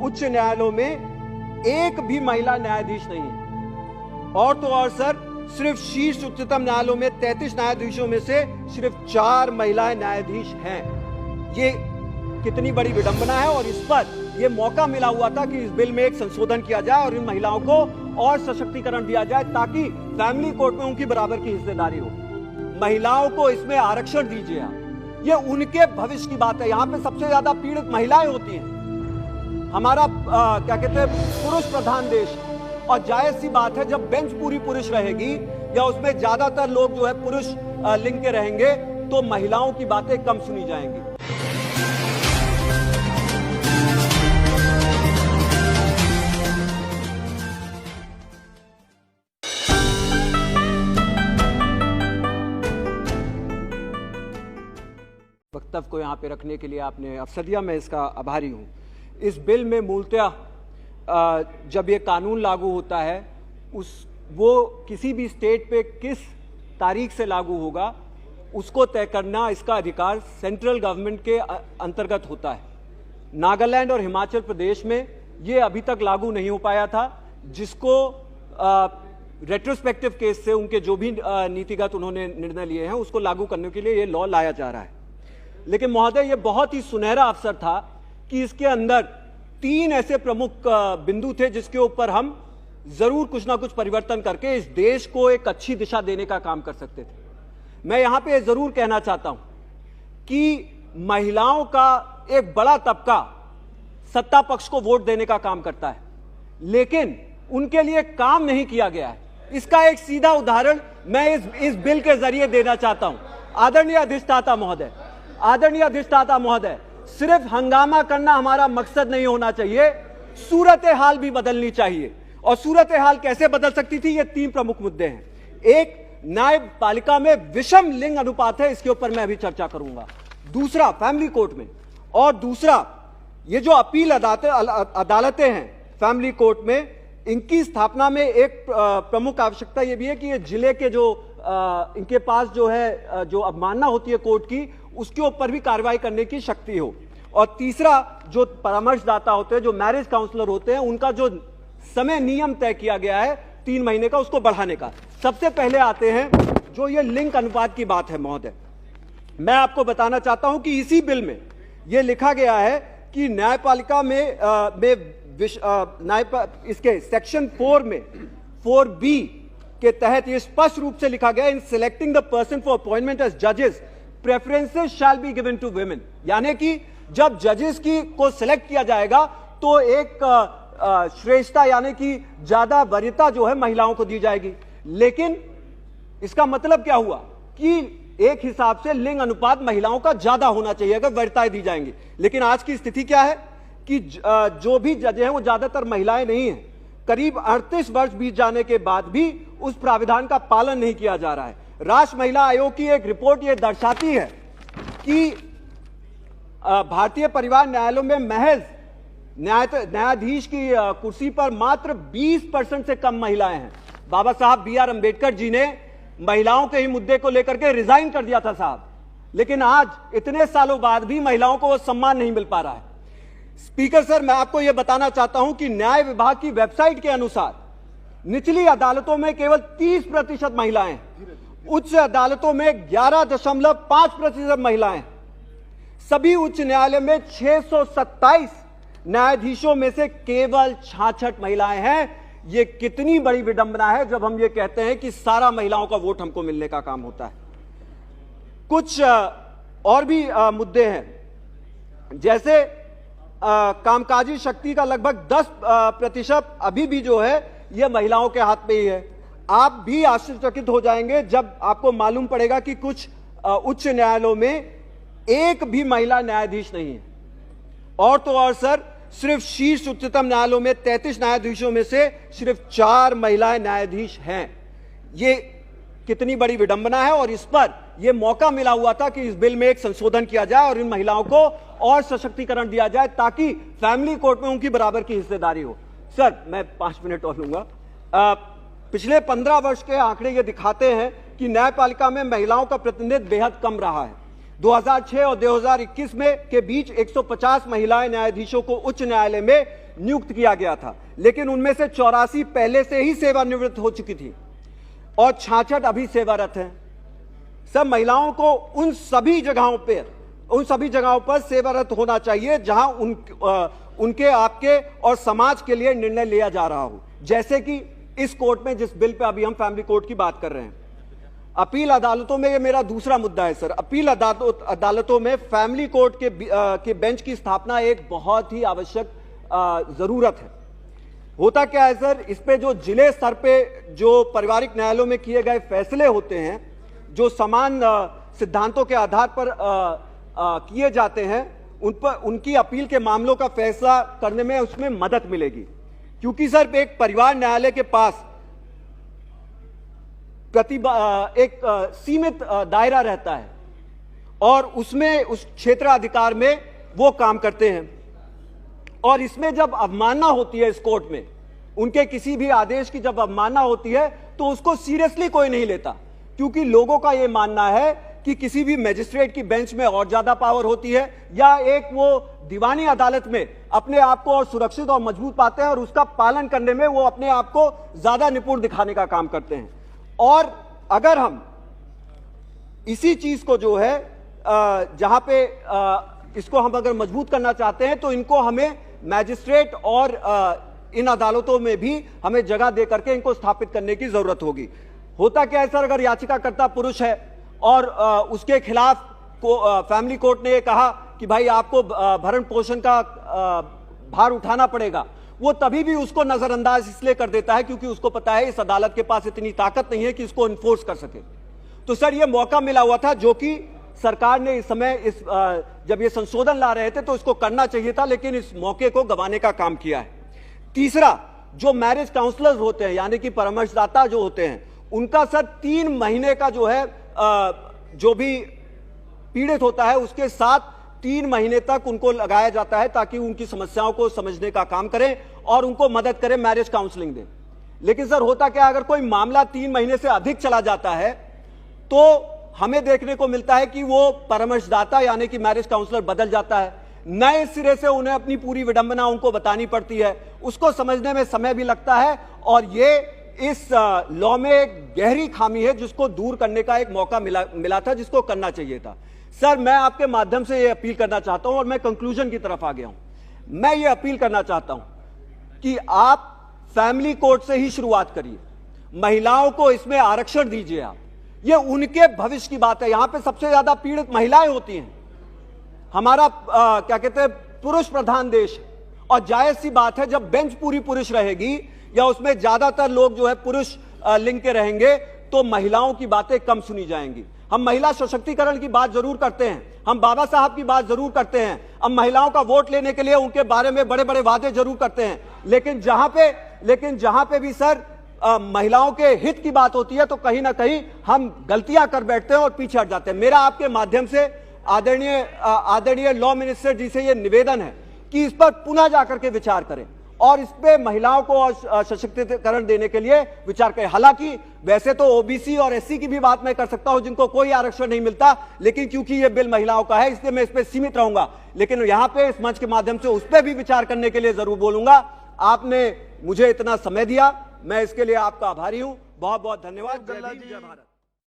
उच्च न्यायालयों में एक भी महिला न्यायाधीश नहीं है। और तो और सर, सिर्फ शीर्ष उच्चतम न्यायालयों में 33 न्यायाधीशों में से सिर्फ 4 महिलाएं न्यायाधीश हैं। ये कितनी बड़ी विडंबना है। और इस पर यह मौका मिला हुआ था कि इस बिल में एक संशोधन किया जाए और इन महिलाओं को और सशक्तिकरण दिया जाए ताकि फैमिली कोर्ट में उनकी बराबर की हिस्सेदारी हो। महिलाओं को इसमें आरक्षण दीजिए आप, ये उनके भविष्य की बात है। यहाँ पे सबसे ज्यादा पीड़ित महिलाएं होती हैं। हमारा क्या कहते हैं, पुरुष प्रधान देश, और जायज सी बात है जब बेंच पूरी पुरुष रहेगी या उसमें ज्यादातर लोग जो है पुरुष लिंग के रहेंगे तो महिलाओं की बातें कम सुनी जाएंगी। वक्तव्य को यहाँ पे रखने के लिए आपने अवसर दिया, मैं इसका आभारी हूँ। इस बिल में मूलतः जब ये कानून लागू होता है वो किसी भी स्टेट पे किस तारीख से लागू होगा उसको तय करना, इसका अधिकार सेंट्रल गवर्नमेंट के अंतर्गत होता है। नागालैंड और हिमाचल प्रदेश में ये अभी तक लागू नहीं हो पाया था, जिसको रेट्रोस्पेक्टिव केस से उनके जो भी नीतिगत उन्होंने निर्णय लिए हैं उसको लागू करने के लिए ये लॉ लाया जा रहा है। लेकिन महोदय, ये बहुत ही सुनहरा अवसर था कि इसके अंदर 3 ऐसे प्रमुख बिंदु थे जिसके ऊपर हम जरूर कुछ ना कुछ परिवर्तन करके इस देश को एक अच्छी दिशा देने का काम कर सकते थे। मैं यहां पे जरूर कहना चाहता हूं कि महिलाओं का एक बड़ा तबका सत्ता पक्ष को वोट देने का काम करता है, लेकिन उनके लिए काम नहीं किया गया है। इसका एक सीधा उदाहरण मैं इस बिल के जरिए देना चाहता हूं। आदरणीय अधिष्ठाता महोदय, सिर्फ हंगामा करना हमारा मकसद नहीं होना चाहिए, सूरत हाल भी बदलनी चाहिए। और सूरत हाल कैसे बदल सकती थी, ये 3 प्रमुख मुद्दे हैं। एक, न्यायपालिका में विषम लिंग अनुपात है, इसके ऊपर मैं अभी चर्चा करूंगा। दूसरा, फैमिली कोर्ट में। और दूसरा, ये जो अपील अदालतें हैं फैमिली कोर्ट में, इनकी स्थापना में एक प्रमुख आवश्यकता यह भी है कि ये जिले के जो इनके पास जो है जो अवमानना होती है कोर्ट की, उसके ऊपर भी कार्रवाई करने की शक्ति हो। और तीसरा, जो परामर्शदाता होते हैं, जो मैरिज काउंसलर होते हैं, उनका जो समय नियम तय किया गया है 3 महीने का, उसको बढ़ाने का। सबसे पहले आते हैं जो ये लिंग अनुपात की बात है महोदय। मैं आपको बताना चाहता हूं कि इसी बिल में यह लिखा गया है कि न्यायपालिका इसके सेक्शन 4 में 4B के तहत यह स्पष्ट रूप से लिखा गया, in selecting the person for appointment as जजेस preferences shall be given to women. यानी कि जब जजेस को सिलेक्ट किया जाएगा तो एक श्रेष्ठता यानी कि ज्यादा वरीयता जो है महिलाओं को दी जाएगी। लेकिन इसका मतलब क्या हुआ कि एक हिसाब से लिंग अनुपात महिलाओं का ज्यादा होना चाहिए अगर वरीयताएं दी जाएंगी। लेकिन आज की स्थिति क्या है कि जो भी जज हैं वो ज्यादातर महिलाएं नहीं हैं। करीब 38 वर्ष बीत जाने के बाद भी उस प्राविधान का पालन नहीं किया जा रहा है। राष्ट्रीय महिला आयोग की एक रिपोर्ट यह दर्शाती है कि भारतीय परिवार न्यायालयों में महज न्यायाधीश की कुर्सी पर मात्र 20% से कम महिलाएं हैं। बाबा साहब BR अम्बेडकर जी ने महिलाओं के ही मुद्दे को लेकर के रिजाइन कर दिया था साहब, लेकिन आज इतने सालों बाद भी महिलाओं को वो सम्मान नहीं मिल पा रहा है। स्पीकर सर, मैं आपको यह बताना चाहता हूं कि न्याय विभाग की वेबसाइट के अनुसार निचली अदालतों में केवल 30% महिलाएं, उच्च अदालतों में 11.5% महिलाएं। सभी उच्च न्यायालय में 627 न्यायाधीशों में से केवल 66 महिलाएं हैं। यह कितनी बड़ी विडंबना है जब हम ये कहते हैं कि सारा महिलाओं का वोट हमको मिलने का काम होता है। कुछ और भी मुद्दे हैं, जैसे कामकाजी शक्ति का लगभग 10% अभी भी जो है यह महिलाओं के हाथ में ही है। आप भी आश्चर्यचकित हो जाएंगे जब आपको मालूम पड़ेगा कि कुछ उच्च न्यायालयों में एक भी महिला न्यायाधीश नहीं है। और तो और सर, सिर्फ शीर्ष उच्चतम न्यायालयों में 33 न्यायाधीशों में से सिर्फ 4 महिलाएं न्यायाधीश हैं। ये कितनी बड़ी विडंबना है। और इस पर यह मौका मिला हुआ था कि इस बिल में एक संशोधन किया जाए और इन महिलाओं को और सशक्तिकरण दिया जाए ताकि फैमिली कोर्ट में उनकी बराबर की हिस्सेदारी हो। सर, मैं 5 मिनट और लूंगा। पिछले 15 वर्ष के आंकड़े ये दिखाते हैं कि न्यायपालिका में महिलाओं का प्रतिनिधित्व बेहद कम रहा है। 2006 और 2021 में के बीच 150 महिलाएं न्यायाधीशों को उच्च न्यायालय में नियुक्त किया गया था, लेकिन उनमें से 84 पहले से ही सेवानिवृत्त हो चुकी थी और 66 अभी सेवारत हैं। सब महिलाओं को उन सभी जगहों पर सेवारत होना चाहिए जहां उनके, आपके और समाज के लिए निर्णय लिया जा रहा हो। जैसे कि इस कोर्ट में जिस बिल पे अभी हम फैमिली कोर्ट की बात कर रहे हैं, अपील अदालतों में, ये मेरा दूसरा मुद्दा है सर, अपील अदालतों में फैमिली कोर्ट के बेंच की स्थापना एक बहुत ही आवश्यक जरूरत है। होता क्या है सर, इस पे जो जिले स्तर पे जो पारिवारिक न्यायालयों में किए गए फैसले होते हैं, जो समान सिद्धांतों के आधार पर किए जाते हैं, उन पर उनकी अपील के मामलों का फैसला करने में उसमें मदद मिलेगी। क्योंकि सर एक परिवार न्यायालय के पास एक सीमित दायरा रहता है और उसमें उस क्षेत्राधिकार में वो काम करते हैं, और इसमें जब अवमानना होती है इस कोर्ट में, उनके किसी भी आदेश की जब अवमानना होती है तो उसको सीरियसली कोई नहीं लेता, क्योंकि लोगों का यह मानना है कि किसी भी मजिस्ट्रेट की बेंच में और ज्यादा पावर होती है, या एक वो दीवानी अदालत में अपने आप को और सुरक्षित और मजबूत पाते हैं और उसका पालन करने में वो अपने आप को ज्यादा निपुण दिखाने का काम करते हैं। और अगर हम इसी चीज को जो है जहां पे इसको हम अगर मजबूत करना चाहते हैं तो इनको हमें मैजिस्ट्रेट और इन अदालतों में भी हमें जगह दे करके इनको स्थापित करने की जरूरत होगी। होता क्या है सर, अगर याचिकाकर्ता पुरुष है और उसके खिलाफ फैमिली कोर्ट ने कहा कि भाई आपको भरण पोषण का भार उठाना पड़ेगा, वो तभी भी उसको नजरअंदाज इसलिए कर देता है क्योंकि उसको पता है इस अदालत के पास इतनी ताकत नहीं है कि इसको इन्फोर्स कर सके। तो सर ये मौका मिला हुआ था जो कि सरकार ने इस समय जब ये संशोधन ला रहे थे तो इसको करना चाहिए था, लेकिन इस मौके को गंवाने का काम किया है। तीसरा, जो मैरिज काउंसलर्स होते हैं यानी कि परामर्शदाता जो होते हैं, उनका सर 3 महीने का जो है जो भी पीड़ित होता है उसके साथ 3 महीने तक उनको लगाया जाता है ताकि उनकी समस्याओं को समझने का काम करें और उनको मदद करें, मैरिज काउंसलिंग दें। लेकिन सर होता क्या, अगर कोई मामला 3 महीने से अधिक चला जाता है तो हमें देखने को मिलता है कि वो परामर्शदाता यानी कि मैरिज काउंसलर बदल जाता है, नए सिरे से उन्हें अपनी पूरी विडंबना उनको बतानी पड़ती है, उसको समझने में समय भी लगता है, और ये इस लॉ में एक गहरी खामी है जिसको दूर करने का एक मौका मिला था, जिसको करना चाहिए था। सर मैं आपके माध्यम से ये अपील करना चाहता हूं और मैं कंक्लूजन की तरफ आ गया हूं। मैं ये अपील करना चाहता हूं कि आप फैमिली कोर्ट से ही शुरुआत करिए, महिलाओं को इसमें आरक्षण दीजिए। आप, ये उनके भविष्य की बात है। यहां पे सबसे ज्यादा पीड़ित महिलाएं होती हैं। हमारा क्या कहते हैं, पुरुष प्रधान देश है, और जायज सी बात है जब बेंच पूरी पुरुष रहेगी या उसमें ज्यादातर लोग जो है पुरुष लिंग के रहेंगे तो महिलाओं की बातें कम सुनी जाएंगी। हम महिला सशक्तिकरण की बात जरूर करते हैं, हम बाबा साहब की बात जरूर करते हैं, हम महिलाओं का वोट लेने के लिए उनके बारे में बड़े बड़े वादे जरूर करते हैं, लेकिन जहां पे भी सर महिलाओं के हित की बात होती है तो कहीं ना कहीं हम गलतियां कर बैठते हैं और पीछे हट जाते हैं। मेरा आपके माध्यम से आदरणीय लॉ मिनिस्टर जी से यह निवेदन है कि इस पर पुनः जाकर के विचार करें और इस पे महिलाओं को सशक्तिकरण देने के लिए विचार करें। हालांकि वैसे तो ओबीसी और एससी की भी बात मैं कर सकता हूं जिनको कोई आरक्षण नहीं मिलता, लेकिन क्योंकि यह बिल महिलाओं का है इसलिए मैं इस पे सीमित रहूंगा, लेकिन यहां पे इस मंच के माध्यम से उस पर भी विचार करने के लिए जरूर बोलूंगा। आपने मुझे इतना समय दिया, मैं इसके लिए आपका आभारी हूं। बहुत बहुत धन्यवाद। जय भीम, जय भारत।